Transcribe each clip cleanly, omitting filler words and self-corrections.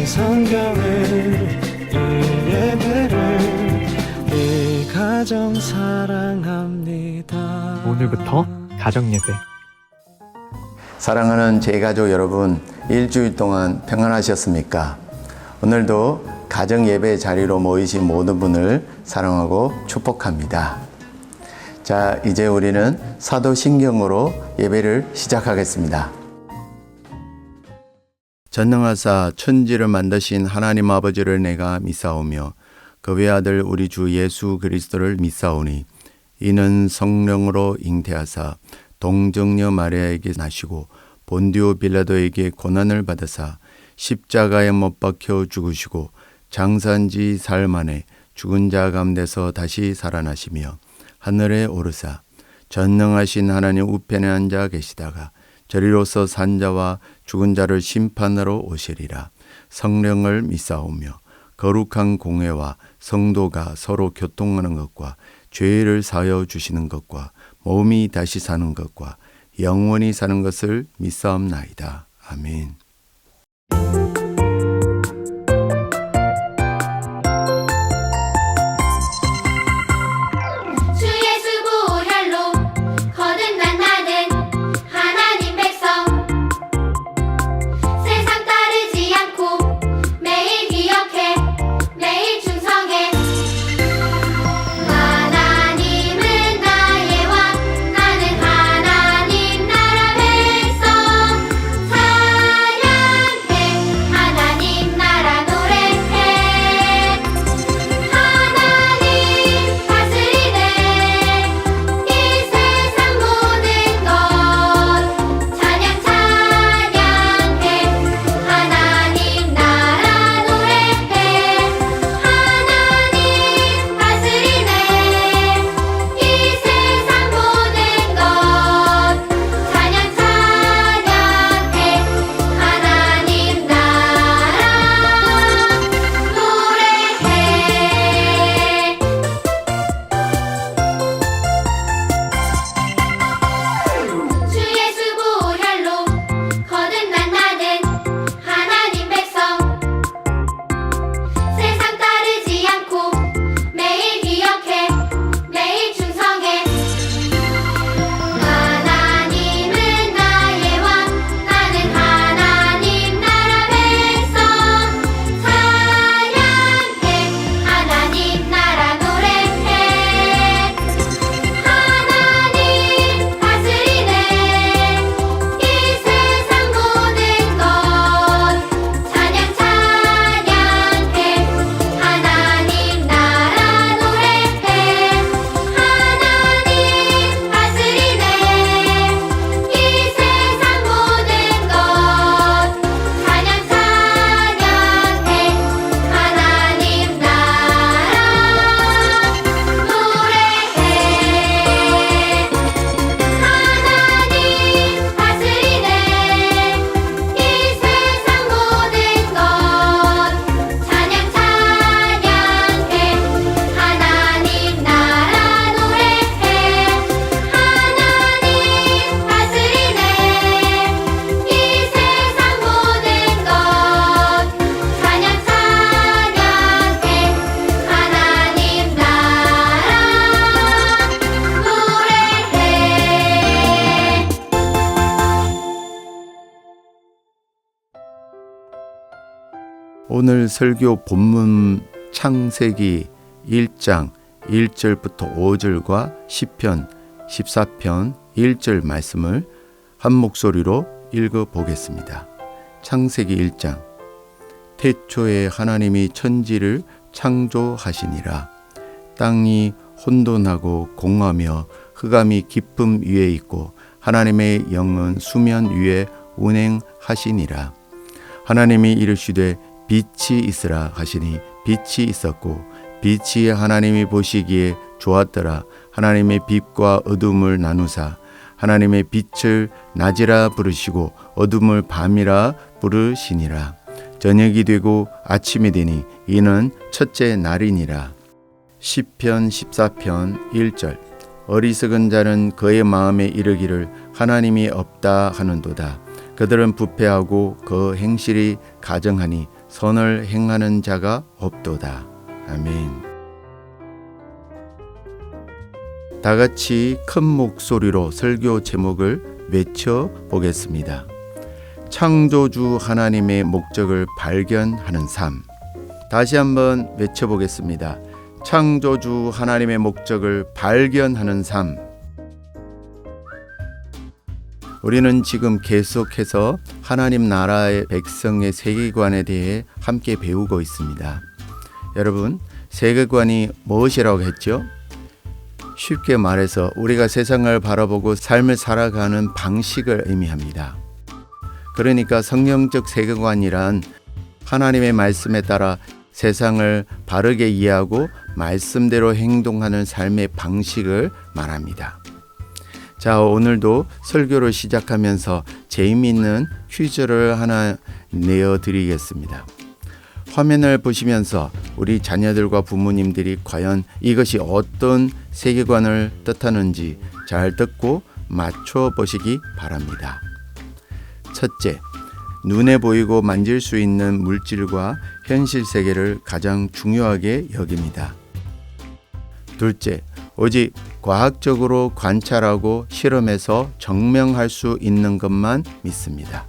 성경을 이 예배를 이 가정 사랑합니다. 오늘부터 가정예배. 사랑하는 제가족 여러분, 일주일 동안 평안하셨습니까? 오늘도 가정예배 자리로 모이신 모든 분을 사랑하고 축복합니다. 자, 이제 우리는 사도신경으로 예배를 시작하겠습니다. 전능하사 천지를 만드신 하나님 아버지를 내가 믿사오며 그 외아들 우리 주 예수 그리스도를 믿사오니 이는 성령으로 잉태하사 동정녀 마리아에게 나시고 본디오 빌라도에게 고난을 받으사 십자가에 못 박혀 죽으시고 장사한 지 사흘 만에 죽은 자 가운데서 다시 살아나시며 하늘에 오르사 전능하신 하나님 우편에 앉아 계시다가 저리로서 산 자와 죽은 자를 심판하러 오시리라. 성령을 믿사오며 거룩한 공회와 성도가 서로 교통하는 것과 죄를 사하여 주시는 것과 몸이 다시 사는 것과 영원히 사는 것을 믿사옵나이다. 아멘. 오늘 설교 본문 창세기 1장 1절부터 5절과 시편 14편 1절 말씀을 한 목소리로 읽어보겠습니다. 창세기 1장. 태초에 하나님이 천지를 창조하시니라. 땅이 혼돈하고 공하며 흑암이 깊음 위에 있고 하나님의 영은 수면 위에 운행하시니라. 하나님이 이르시되 빛이 있으라 하시니 빛이 있었고 빛이 하나님이 보시기에 좋았더라. 하나님의 빛과 어둠을 나누사 하나님의 빛을 낮이라 부르시고 어둠을 밤이라 부르시니라. 저녁이 되고 아침이 되니 이는 첫째 날이니라. 시편 14편 1절. 어리석은 자는 그의 마음에 이르기를 하나님이 없다 하는도다. 그들은 부패하고 그 행실이 가증하니 선을 행하는 자가 없도다. 아멘. 다 같이 큰 목소리로 설교 제목을 외쳐 보겠습니다. 창조주 하나님의 목적을 발견하는 삶. 다시 한번 외쳐 보겠습니다. 창조주 하나님의 목적을 발견하는 삶. 우리는 지금 계속해서 하나님 나라의 백성의 세계관에 대해 함께 배우고 있습니다. 여러분, 세계관이 무엇이라고 했죠? 쉽게 말해서 우리가 세상을 바라보고 삶을 살아가는 방식을 의미합니다. 그러니까 성경적 세계관이란 하나님의 말씀에 따라 세상을 바르게 이해하고 말씀대로 행동하는 삶의 방식을 말합니다. 자, 오늘도 설교를 시작하면서 재미있는 퀴즈를 하나 내어드리겠습니다. 화면을 보시면서 우리 자녀들과 부모님들이 과연 이것이 어떤 세계관을 뜻하는지 잘 듣고 맞춰보시기 바랍니다. 첫째, 눈에 보이고 만질 수 있는 물질과 현실 세계를 가장 중요하게 여깁니다. 둘째, 오직 과학적으로 관찰하고 실험해서 증명할 수 있는 것만 믿습니다.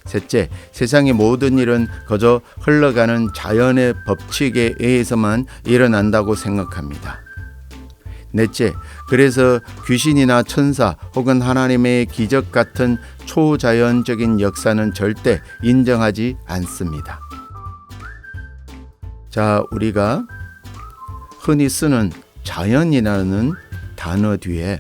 셋째, 세상의 모든 일은 그저 흘러가는 자연의 법칙에 의해서만 일어난다고 생각합니다. 넷째, 그래서 귀신이나 천사 혹은 하나님의 기적 같은 초자연적인 역사는 절대 인정하지 않습니다. 자, 우리가 흔히 쓰는 자연이라는 단어 뒤에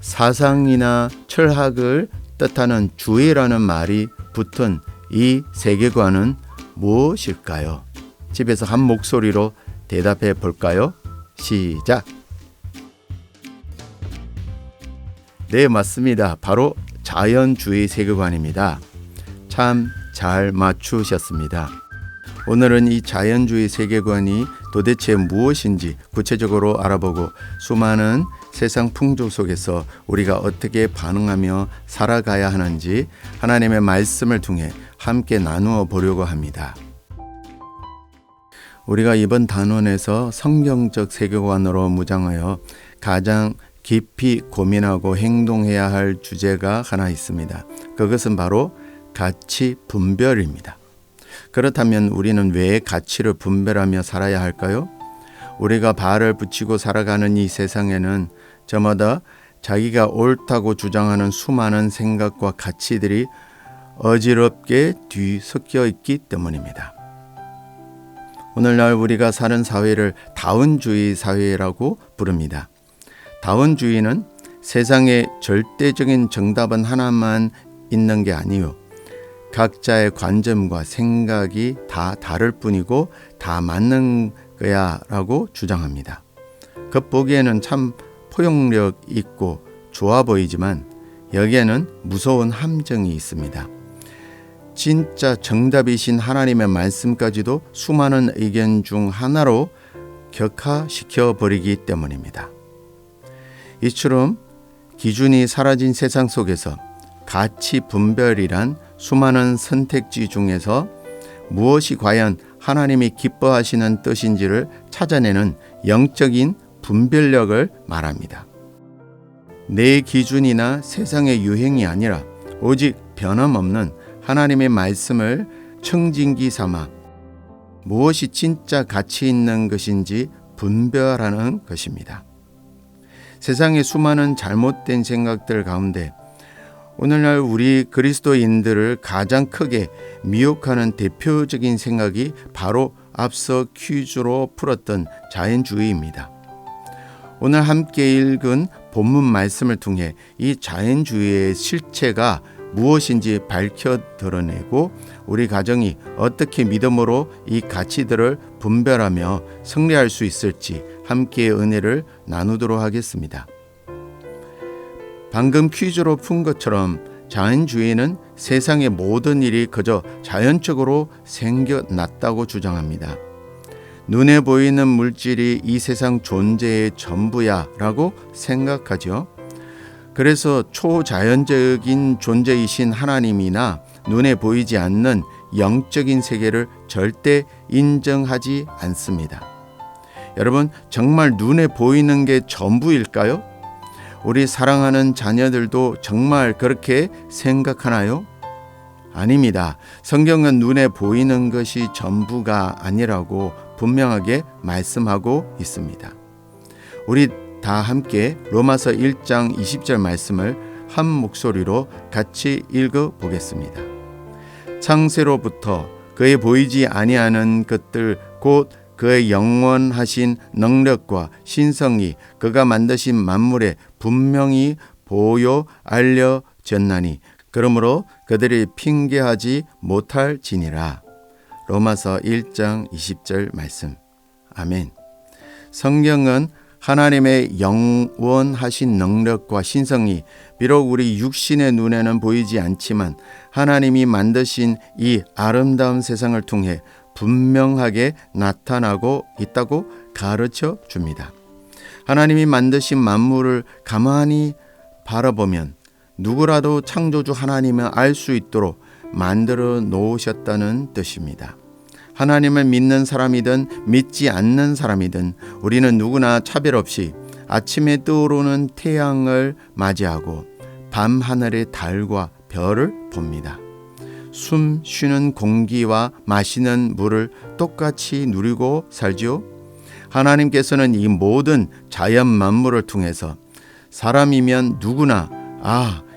사상이나 철학을 뜻하는 주의라는 말이 붙은 이 세계관은 무엇일까요? 집에서 한 목소리로 대답해 볼까요? 시작! 네, 맞습니다. 바로 자연주의 세계관입니다. 참 잘 맞추셨습니다. 오늘은 이 자연주의 세계관이 도대체 무엇인지 구체적으로 알아보고 수많은 세상 풍조 속에서 우리가 어떻게 반응하며 살아가야 하는지 하나님의 말씀을 통해 함께 나누어 보려고 합니다. 우리가 이번 단원에서 성경적 세계관으로 무장하여 가장 깊이 고민하고 행동해야 할 주제가 하나 있습니다. 그것은 바로 가치 분별입니다. 그렇다면 우리는 왜 가치를 분별하며 살아야 할까요? 우리가 발을 붙이고 살아가는 이 세상에는 저마다 자기가 옳다고 주장하는 수많은 생각과 가치들이 어지럽게 뒤섞여 있기 때문입니다. 오늘날 우리가 사는 사회를 다운주의 사회라고 부릅니다. 다운주의는 세상의 절대적인 정답은 하나만 있는 게 아니요, 각자의 관점과 생각이 다 다를 뿐이고 다 맞는 거야 라고 주장합니다. 겉보기에는 참 포용력 있고 좋아 보이지만 여기에는 무서운 함정이 있습니다. 진짜 정답이신 하나님의 말씀까지도 수많은 의견 중 하나로 격화시켜 버리기 때문입니다. 이처럼 기준이 사라진 세상 속에서 가치 분별이란 수많은 선택지 중에서 무엇이 과연 하나님이 기뻐하시는 뜻인지를 찾아내는 영적인 분별력을 말합니다. 내 기준이나 세상의 유행이 아니라 오직 변함없는 하나님의 말씀을 청진기 삼아 무엇이 진짜 가치 있는 것인지 분별하는 것입니다. 세상의 수많은 잘못된 생각들 가운데 오늘날 우리 그리스도인들을 가장 크게 미혹하는 대표적인 생각이 바로 앞서 퀴즈로 풀었던 자연주의입니다. 오늘 함께 읽은 본문 말씀을 통해 이 자연주의의 실체가 무엇인지 밝혀 드러내고 우리 가정이 어떻게 믿음으로 이 가치들을 분별하며 승리할 수 있을지 함께 은혜를 나누도록 하겠습니다. 방금 퀴즈로 푼 것처럼 자연주의는 세상의 모든 일이 그저 자연적으로 생겨났다고 주장합니다. 눈에 보이는 물질이 이 세상 존재의 전부야 라고 생각하죠. 그래서 초자연적인 존재이신 하나님이나 눈에 보이지 않는 영적인 세계를 절대 인정하지 않습니다. 여러분, 정말 눈에 보이는 게 전부일까요? 우리 사랑하는 자녀들도 정말 그렇게 생각하나요? 아닙니다. 성경은 눈에 보이는 것이 전부가 아니라고 분명하게 말씀하고 있습니다. 우리 다 함께 로마서 1장 20절 말씀을 한 목소리로 같이 읽어 보겠습니다. 창세로부터 그의 보이지 아니하는 것들 곧 그의 영원하신 능력과 신성이 그가 만드신 만물에 분명히 보여 알려졌나니 그러므로 그들이 핑계하지 못할지니라. 로마서 1장 20절 말씀. 아멘. 성경은 하나님의 영원하신 능력과 신성이 비록 우리 육신의 눈에는 보이지 않지만 하나님이 만드신 이 아름다운 세상을 통해 분명하게 나타나고 있다고 가르쳐 줍니다. 하나님이 만드신 만물을 가만히 바라보면 누구라도 창조주 하나님을 알 수 있도록 만들어 놓으셨다는 뜻입니다. 하나님을 믿는 사람이든 믿지 않는 사람이든 우리는 누구나 차별 없이 아침에 떠오르는 태양을 맞이하고 밤하늘의 달과 별을 봅니다. 숨 쉬는 공기와 마시는 물을 똑같이 누리고 살지요. 하나님께서는 이 모든 자연 만물을 통해서 사람이면 누구나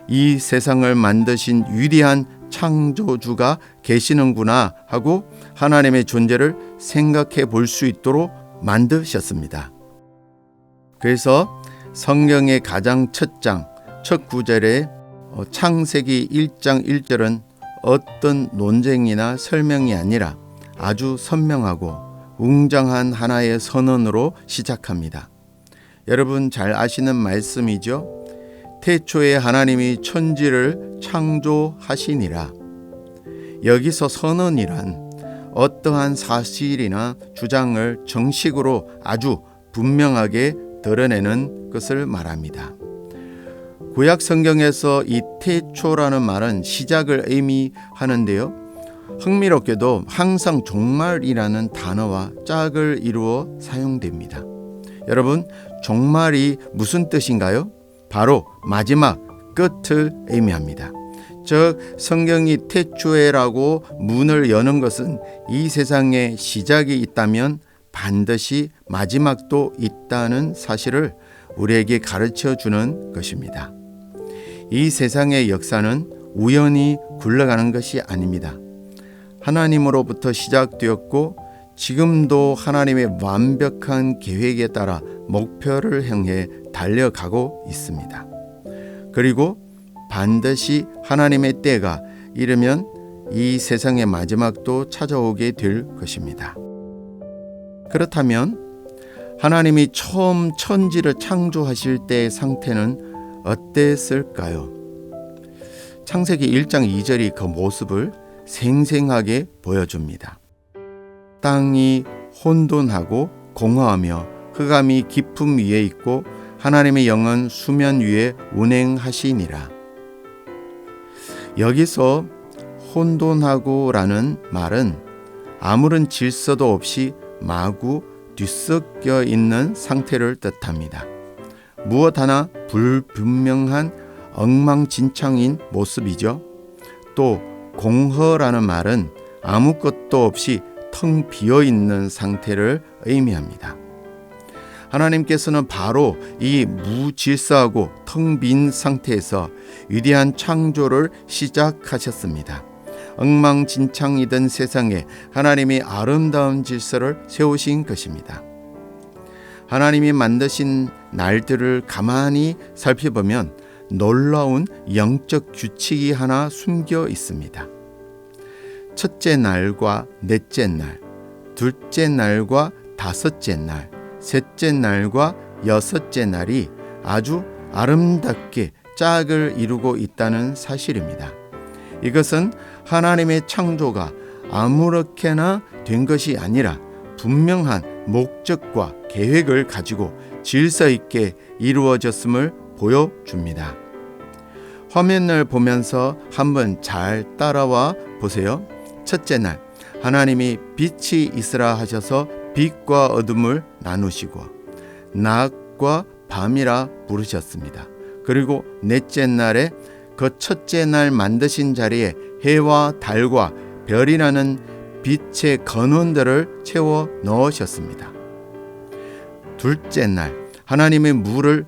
이 세상을 만드신 위대한 창조주가 계시는구나 하고 하나님의 존재를 생각해 볼 수 있도록 만드셨습니다. 그래서 성경의 가장 첫 구절에 창세기 1장 1절은 어떤 논쟁이나 설명이 아니라 아주 선명하고 웅장한 하나의 선언으로 시작합니다. 여러분 잘 아시는 말씀이죠? 태초에 하나님이 천지를 창조하시니라. 여기서 선언이란 어떠한 사실이나 주장을 정식으로 아주 분명하게 드러내는 것을 말합니다. 구약 성경에서 이 태초라는 말은 시작을 의미하는데요. 흥미롭게도 항상 종말이라는 단어와 짝을 이루어 사용됩니다. 여러분, 종말이 무슨 뜻인가요? 바로 마지막, 끝을 의미합니다. 즉 성경이 태초에라고 문을 여는 것은 이 세상에 시작이 있다면 반드시 마지막도 있다는 사실을 우리에게 가르쳐 주는 것입니다. 이 세상의 역사는 우연히 굴러가는 것이 아닙니다. 하나님으로부터 시작되었고 지금도 하나님의 완벽한 계획에 따라 목표를 향해 달려가고 있습니다. 그리고 반드시 하나님의 때가 이르면 이 세상의 마지막도 찾아오게 될 것입니다. 그렇다면 하나님이 처음 천지를 창조하실 때의 상태는 어땠을까요? 창세기 1장 2절이 그 모습을 생생하게 보여줍니다. 땅이 혼돈하고 공허하며 흑암이 깊음 위에 있고 하나님의 영은 수면 위에 운행하시니라. 여기서 혼돈하고라는 말은 아무런 질서도 없이 마구 뒤섞여 있는 상태를 뜻합니다. 무엇 하나 불분명한 엉망진창인 모습이죠. 또 공허라는 말은 아무것도 없이 텅 비어 있는 상태를 의미합니다. 하나님께서는 바로 이 무질서하고 텅 빈 상태에서 위대한 창조를 시작하셨습니다. 엉망진창이던 세상에 하나님이 아름다운 질서를 세우신 것입니다. 하나님이 만드신 날들을 가만히 살펴보면 놀라운 영적 규칙이 하나 숨겨 있습니다. 첫째 날과 넷째 날, 둘째 날과 다섯째 날, 셋째 날과 여섯째 날이 아주 아름답게 짝을 이루고 있다는 사실입니다. 이것은 하나님의 창조가 아무렇게나 된 것이 아니라 분명한 목적과 계획을 가지고 질서 있게 이루어졌음을 보여줍니다. 화면을 보면서 한번 잘 따라와 보세요. 첫째 날 하나님이 빛이 있으라 하셔서 빛과 어둠을 나누시고 낮과 밤이라 부르셨습니다. 그리고 넷째 날에 그 첫째 날 만드신 자리에 해와 달과 별이라는 빛의 근원들을 채워 넣으셨습니다. 둘째 날 하나님의 물을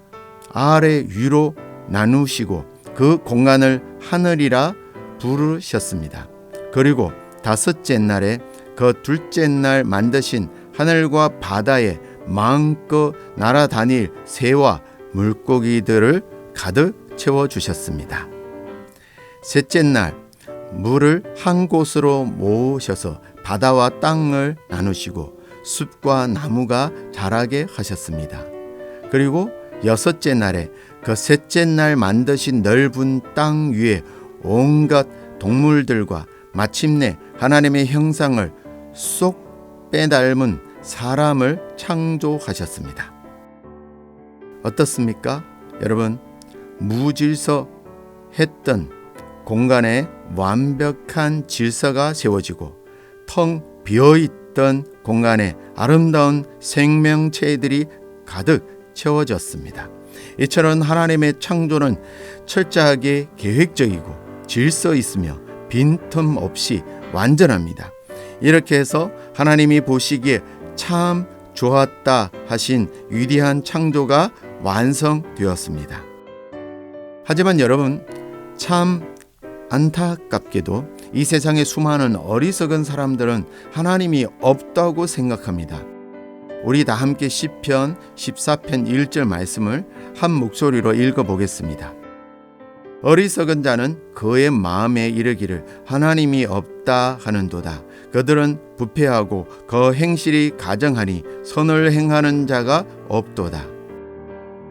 아래 위로 나누시고 그 공간을 하늘이라 부르셨습니다. 그리고 다섯째 날에 그 둘째 날 만드신 하늘과 바다에 마음껏 날아다닐 새와 물고기들을 가득 채워주셨습니다. 셋째 날 물을 한 곳으로 모으셔서 바다와 땅을 나누시고 숲과 나무가 자라게 하셨습니다. 그리고 여섯째 날에 그 셋째 날 만드신 넓은 땅 위에 온갖 동물들과 마침내 하나님의 형상을 쏙 빼닮은 사람을 창조하셨습니다. 어떻습니까? 여러분, 무질서했던 공간에 완벽한 질서가 세워지고 텅 비어있던 공간에 아름다운 생명체들이 가득 채워졌습니다. 이처럼 하나님의 창조는 철저하게 계획적이고 질서 있으며 빈틈없이 완전합니다. 이렇게 해서 하나님이 보시기에 참 좋았다 하신 위대한 창조가 완성되었습니다. 하지만 여러분, 참 안타깝게도 이 세상의 수많은 어리석은 사람들은 하나님이 없다고 생각합니다. 우리 다 함께 시편 14편 1절 말씀을 한 목소리로 읽어보겠습니다. 어리석은 자는 그의 마음에 이르기를 하나님이 없다 하는도다. 그들은 부패하고 그 행실이 가정하니 선을 행하는 자가 없도다.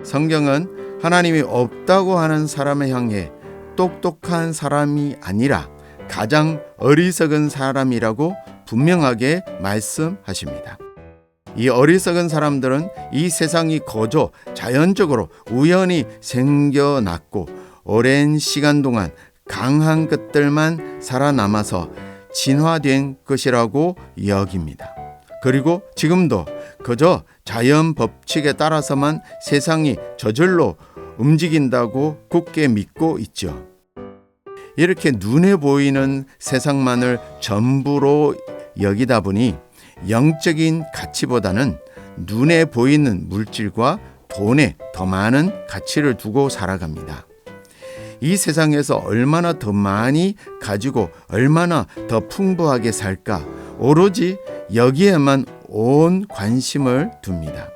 성경은 하나님이 없다고 하는 사람을 향해 똑똑한 사람이 아니라 가장 어리석은 사람이라고 분명하게 말씀하십니다. 이 어리석은 사람들은 이 세상이 거저 자연적으로 우연히 생겨났고 오랜 시간 동안 강한 것들만 살아남아서 진화된 것이라고 여깁니다. 그리고 지금도 그저 자연 법칙에 따라서만 세상이 저절로 움직인다고 굳게 믿고 있죠. 이렇게 눈에 보이는 세상만을 전부로 여기다 보니 영적인 가치보다는 눈에 보이는 물질과 돈에 더 많은 가치를 두고 살아갑니다. 이 세상에서 얼마나 더 많이 가지고 얼마나 더 풍부하게 살까 오로지 여기에만 온 관심을 둡니다.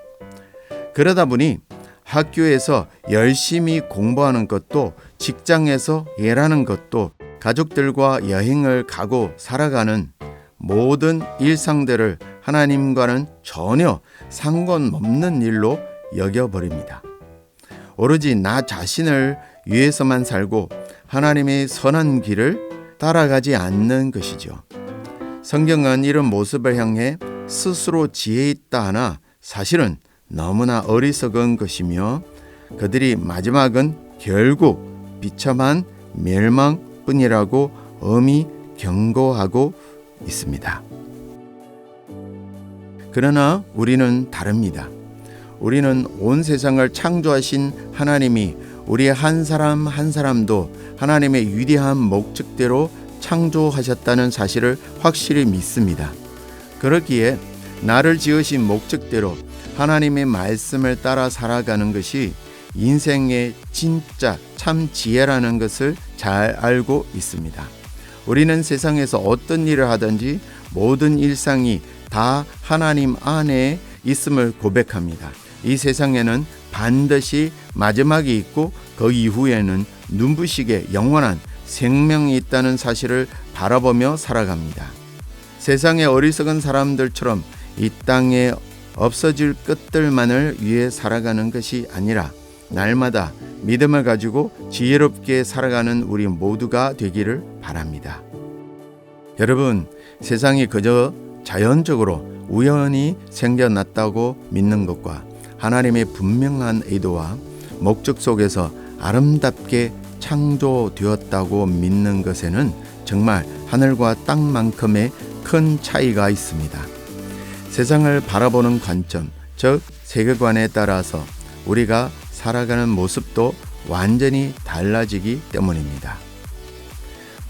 그러다 보니 학교에서 열심히 공부하는 것도 직장에서 일하는 것도 가족들과 여행을 가고 살아가는 모든 일상들을 하나님과는 전혀 상관없는 일로 여겨버립니다. 오로지 나 자신을 위해서만 살고 하나님의 선한 길을 따라가지 않는 것이죠. 성경은 이런 모습을 향해 스스로 지혜 있다 하나 사실은 너무나 어리석은 것이며 그들이 마지막은 결국 비참한 멸망뿐이라고 엄히 경고하고 있습니다. 그러나 우리는 다릅니다. 우리는 온 세상을 창조하신 하나님이 우리 한 사람 한 사람도 하나님의 위대한 목적대로 창조하셨다는 사실을 확실히 믿습니다. 그렇기에 나를 지으신 목적대로 하나님의 말씀을 따라 살아가는 것이 인생의 진짜 참 지혜라는 것을 잘 알고 있습니다. 우리는 세상에서 어떤 일을 하든지 모든 일상이 다 하나님 안에 있음을 고백합니다. 이 세상에는 반드시 마지막이 있고 그 이후에는 눈부시게 영원한 생명이 있다는 사실을 바라보며 살아갑니다. 세상의 어리석은 사람들처럼 이 땅에 없어질 것들만을 위해 살아가는 것이 아니라 날마다 믿음을 가지고 지혜롭게 살아가는 우리 모두가 되기를 바랍니다. 여러분, 세상이 그저 자연적으로 우연히 생겨났다고 믿는 것과 하나님의 분명한 의도와 목적 속에서 아름답게 창조되었다고 믿는 것에는 정말 하늘과 땅만큼의 큰 차이가 있습니다. 세상을 바라보는 관점, 즉 세계관에 따라서 우리가 살아가는 모습도 완전히 달라지기 때문입니다.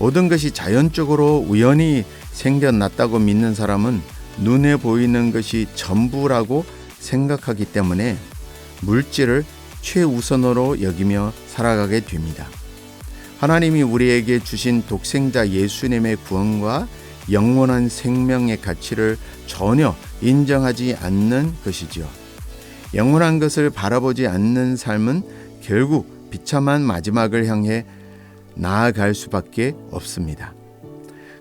모든 것이 자연적으로 우연히 생겨났다고 믿는 사람은 눈에 보이는 것이 전부라고 생각하기 때문에 물질을 최우선으로 여기며 살아가게 됩니다. 하나님이 우리에게 주신 독생자 예수님의 구원과 영원한 생명의 가치를 전혀 인정하지 않는 것이지요. 영원한 것을 바라보지 않는 삶은 결국 비참한 마지막을 향해 나아갈 수밖에 없습니다.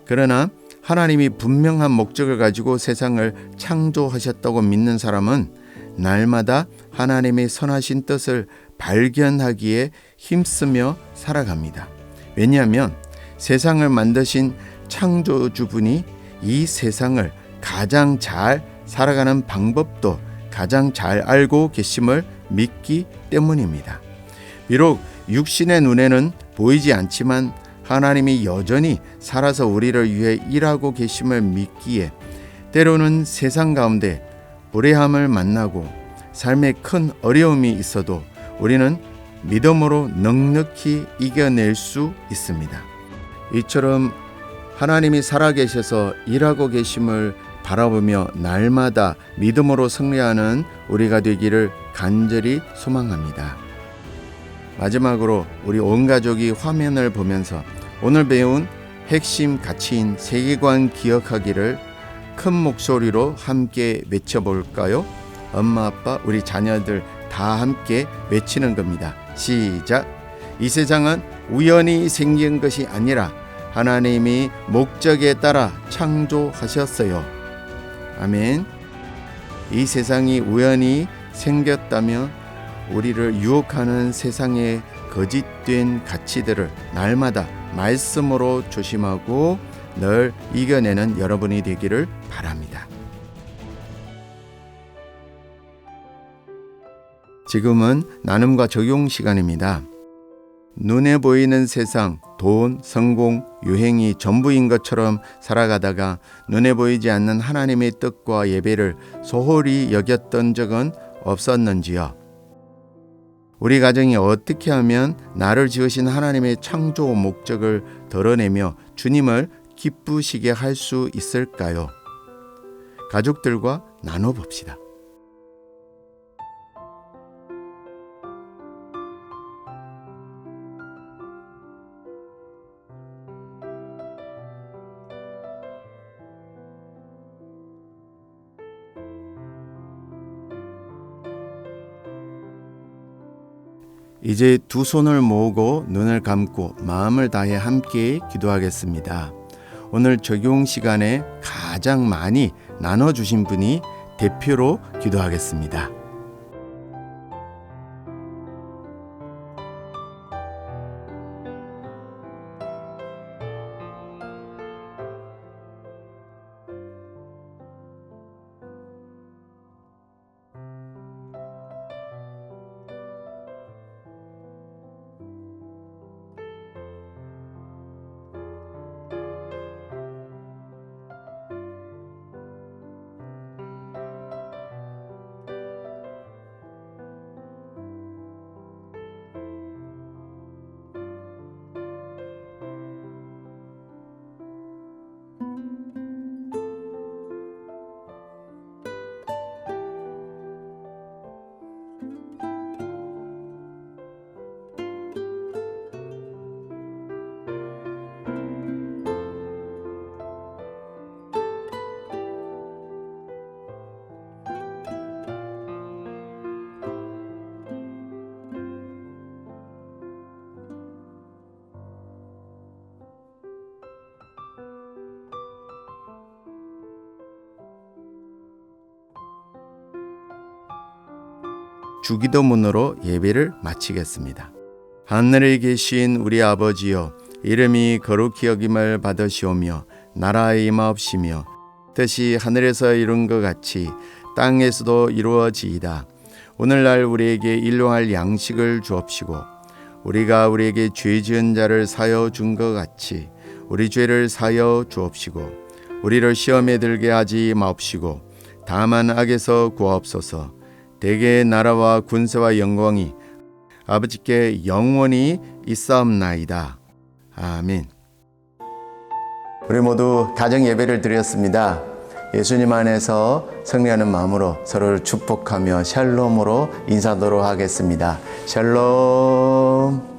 그러나 하나님이 분명한 목적을 가지고 세상을 창조하셨다고 믿는 사람은 날마다 하나님의 선하신 뜻을 발견하기에 힘쓰며 살아갑니다. 왜냐하면 세상을 만드신 창조주분이 이 세상을 가장 잘 살아가는 방법도 가장 잘 알고 계심을 믿기 때문입니다. 비록 육신의 눈에는 보이지 않지만 하나님이 여전히 살아서 우리를 위해 일하고 계심을 믿기에 때로는 세상 가운데 불행함을 만나고 삶에 큰 어려움이 있어도 우리는 믿음으로 넉넉히 이겨낼 수 있습니다. 이처럼 하나님이 살아계셔서 일하고 계심을 바라보며 날마다 믿음으로 승리하는 우리가 되기를 간절히 소망합니다. 마지막으로 우리 온 가족이 화면을 보면서 오늘 배운 핵심 가치인 세계관 기억하기를 큰 목소리로 함께 외쳐볼까요? 엄마, 아빠, 우리 자녀들 다 함께 외치는 겁니다. 시작! 이 세상은 우연히 생긴 것이 아니라 하나님이 목적에 따라 창조하셨어요. 아멘. 이 세상이 우연히 생겼다면 우리를 유혹하는 세상의 거짓된 가치들을 날마다 말씀으로 조심하고 늘 이겨내는 여러분이 되기를 바랍니다. 지금은 나눔과 적용 시간입니다. 눈에 보이는 세상, 돈, 성공, 유행이 전부인 것처럼 살아가다가 눈에 보이지 않는 하나님의 뜻과 예배를 소홀히 여겼던 적은 없었는지요? 우리 가정이 어떻게 하면 나를 지으신 하나님의 창조 목적을 드러내며 주님을 기쁘시게 할 수 있을까요? 가족들과 나눠봅시다. 이제 두 손을 모으고 눈을 감고 마음을 다해 함께 기도하겠습니다. 오늘 적용 시간에 가장 많이 나눠주신 분이 대표로 기도하겠습니다. 주기도문으로 예배를 마치겠습니다. 하늘에 계신 우리 아버지여, 이름이 거룩히 여김을 받으시오며 나라의 임하옵시며 뜻이 하늘에서 이룬 것 같이 땅에서도 이루어지이다. 오늘날 우리에게 일용할 양식을 주옵시고 우리가 우리에게 죄 지은 자를 사여 준 것 같이 우리 죄를 사여 주옵시고 우리를 시험에 들게 하지 마옵시고 다만 악에서 구하옵소서. 대개의 나라와 군사와 영광이 아버지께 영원히 있사옵나이다. 아멘. 우리 모두 가정 예배를 드렸습니다. 예수님 안에서 승리하는 마음으로 서로를 축복하며 샬롬으로 인사하도록 하겠습니다. 샬롬.